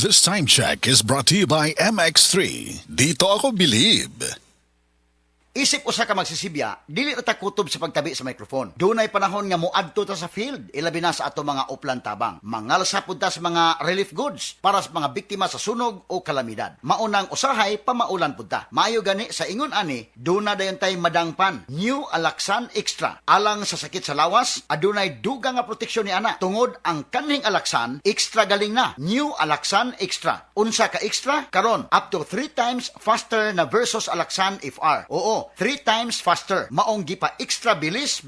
This time check is brought to you by MX3. Dito ako believe. Isip usa ka magsisibya, dili na ta kutob sa pagtabi sa microphone. Dunay panahon nga moadto ta sa field, ilabi na sa ato mga uplan tabang. Mangalsa pud ta sa mga relief goods para sa mga biktima sa sunog o kalamidad. Maunang usahay pamaulan pud ta. Maayo gani sa ingon ani, duna dayon tay madangpan. New Alaxan Extra. Alang sa sakit sa lawas, adunay dugang nga proteksyon ni ana. Tungod ang kanhing Alaxan, extra galing na. New Alaxan Extra. Unsa ka extra? Karon up to 3 times faster na versus Alaxan FR. Oo, 3 times faster. Maong gipa extra bilis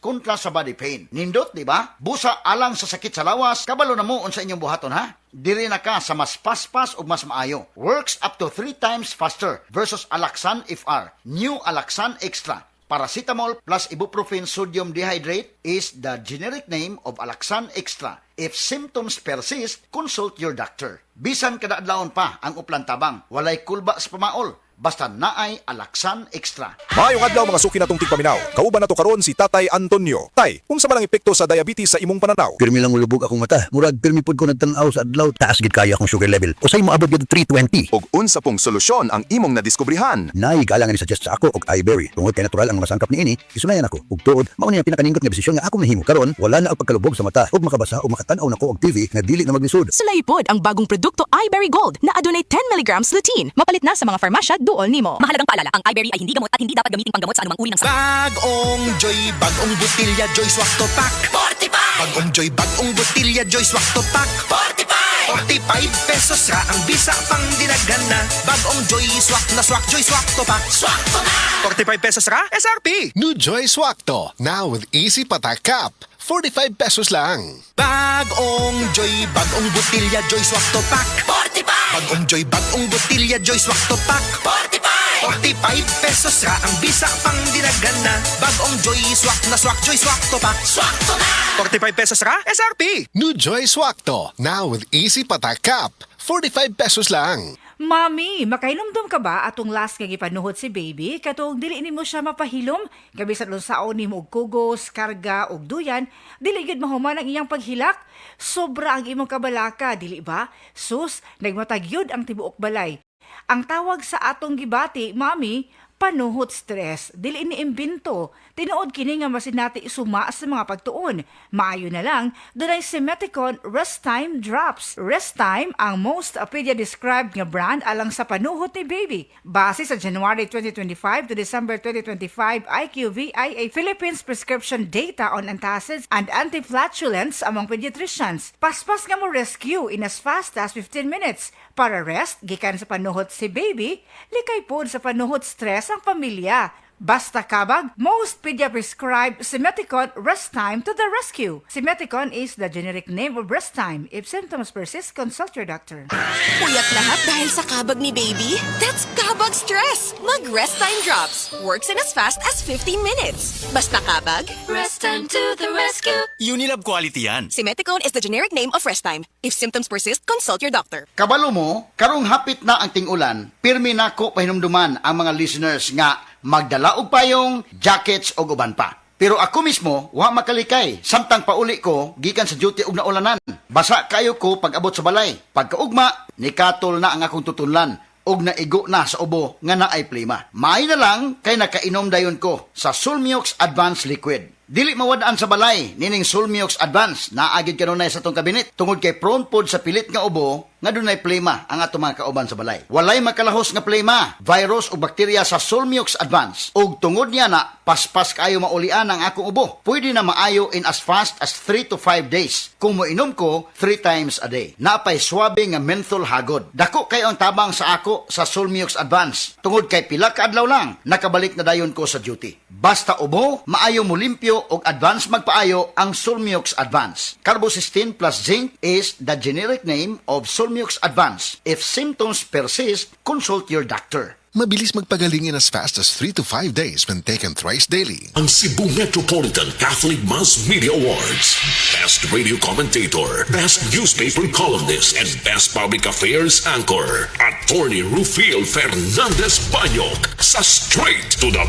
kontra sa body pain. Nindot, di ba? Busa alang sa sakit sa lawas, kabalo na mo unsa inyong buhaton ha? Diri na ka sa mas paspas ug mas maayo. Works up to 3 times faster versus Alaxan FR. New Alaxan Extra. Paracetamol plus ibuprofen sodium dehydrate is the generic name of Alaxan Extra. If symptoms persist, consult your doctor. Bisan kada adlawon pa ang uplan tabang, walay kulba sa pamaol. Basta naay Alaxan Extra. Maayong adlaw mga suki natong tigpaminaw. Kauban nato karon si Tatay Antonio. Tay, unsa man ang epekto sa diabetes sa imong pananaw? Pirmi lang ulubog akong mata. Murag pirmi pud ko nagtan-aw sa adlaw. Taas gid kaya akong sugar level. Usay moabot gid 320. Ug unsa pong solusyon ang imong nadiskubrihan? Nay galang ni suggest sa ako og iBerry. Tungod kay natural ang masangkap niini, isunayan ako. Ug tuod, mao ni ang pinakaningot nga desisyon nga ako nahimo karon. Wala na og pagkalubog sa mata ug makabasa o makatan-aw nako og TV nga dili na maglisod. Sulaypod ang bagong produkto iBerry Gold na adunay 10 mg lutein. Mapalit na sa mga farmasya duol nimo. Mahalagang paalala, ang iBerry ay hindi gamot at hindi dapat gamitin panggamot sa anumang uri ng sakit. Bagong Joy, bagong butilya, Joy Swak to Pack. 45! Bagong Joy, bagong butilya, Joy Swak to Pack. 45! 45 pesos ra ang bisa pang dinagana. Bagong Joy Swak na Swak, Joy Swak to Pack. Swak to na! 45 pesos ra, SRP. New Joy Swakto, now with easy patak cap. 45 pesos lang. Bagong Joy, bagong butilya, Joy Swak to Pack. 45! Bagong Joy, bagong butilya, Joy Swak to Pack. 45 pesos ra ang bisa pang dinagana. Bagong Joy Swak na Swak, Joy Swak to Pack. Swak to na! 45 pesos ra, SRP. New Joy Swakto, now with easy patak cap. 45 pesos lang. Mami, makainomdom ka ba atong last nga gipanuhot si baby katong dili nimo siya mapahilom kabisan unsaon nimo og kugos, karga og duyan, dili gid mahuman ang iyang paghilak. Sobra ang imong kabalaka, dili ba? Sus, nagmatagyod ang tibuok balay. Ang tawag sa atong gibati, mami, panuhot stress, dili ni imbento. Tinuod kini nga masinati isuma sa mga pagtuon. Maayo na lang, dunay Simeticon Rest Time Drops. Rest Time ang most pedia-described nga brand alang sa panuhot ni baby. Base sa January 2025 to December 2025 IQVIA Philippines prescription data on antacids and anti-flatulence among pediatricians. Paspas nga mo rescue in as fast as 15 minutes. Para rest, gikan sa panuhot si baby, likay pod sa panuhot stress ang pamilya. Basta kabag, most pedia-prescribed Simeticon Rest Time to the rescue. Simeticon is the generic name of Rest Time. If symptoms persist, consult your doctor. Puyat lahat dahil sa kabag ni baby? That's kabag stress! Mag-Rest Time Drops. Works in as fast as 15 minutes. Basta kabag, Rest Time to the rescue. Unilab quality yan. Simeticone is the generic name of Rest Time. If symptoms persist, consult your doctor. Kabalo mo, karong hapit na ang ting-ulan, pirmi nako pahinumduman ang mga listeners nga magdala og payong, jackets o uban pa. Pero ako mismo, wa makalikay. Samtang pauli ko, gikan sa duty og naulanan. Basa kayo ko pag abot sa balay. Pagkaugma, nikatol na ang akong tutunlan og naigo na sa ubo nga naay plima. Maay na lang kay nakainom dayon ko sa Sulmiox Advanced Liquid. Dili mawadaan sa balay, nining Sulmiox Advance, naagid kanunay sa tong kabinet. Tungod kay prone pod sa pilit nga ubo, nga dunay plema ang ato mga kauban sa balay. Walay makalahos nga plema, virus o bakterya sa Sulmiox Advance. Ug tungod niya na, paspas kayo maulian ang akong ubo. Pwede na maayo in as fast as 3 to 5 days. Kung moinom ko, 3 times a day. Napay swabe nga menthol hagod. Dako kayo ang tabang sa ako sa Sulmiox Advance. Tungod kay pila ka adlaw lang, nakabalik na dayon ko sa duty. Basta ubo, maayo mo limpyo og advance magpaayo ang Sulmiox Advance. Carbocysteine plus zinc is the generic name of Sulmiox Advance. If symptoms persist, consult your doctor. Mabilis magpagaling in as fast as 3 to 5 days when taken thrice daily. Ang Cebu Metropolitan Catholic Mass Media Awards. Best Radio Commentator, Best Newspaper Columnist, and Best Public Affairs Anchor. Attorney Rufiel Fernandez Banyok sa Straight to the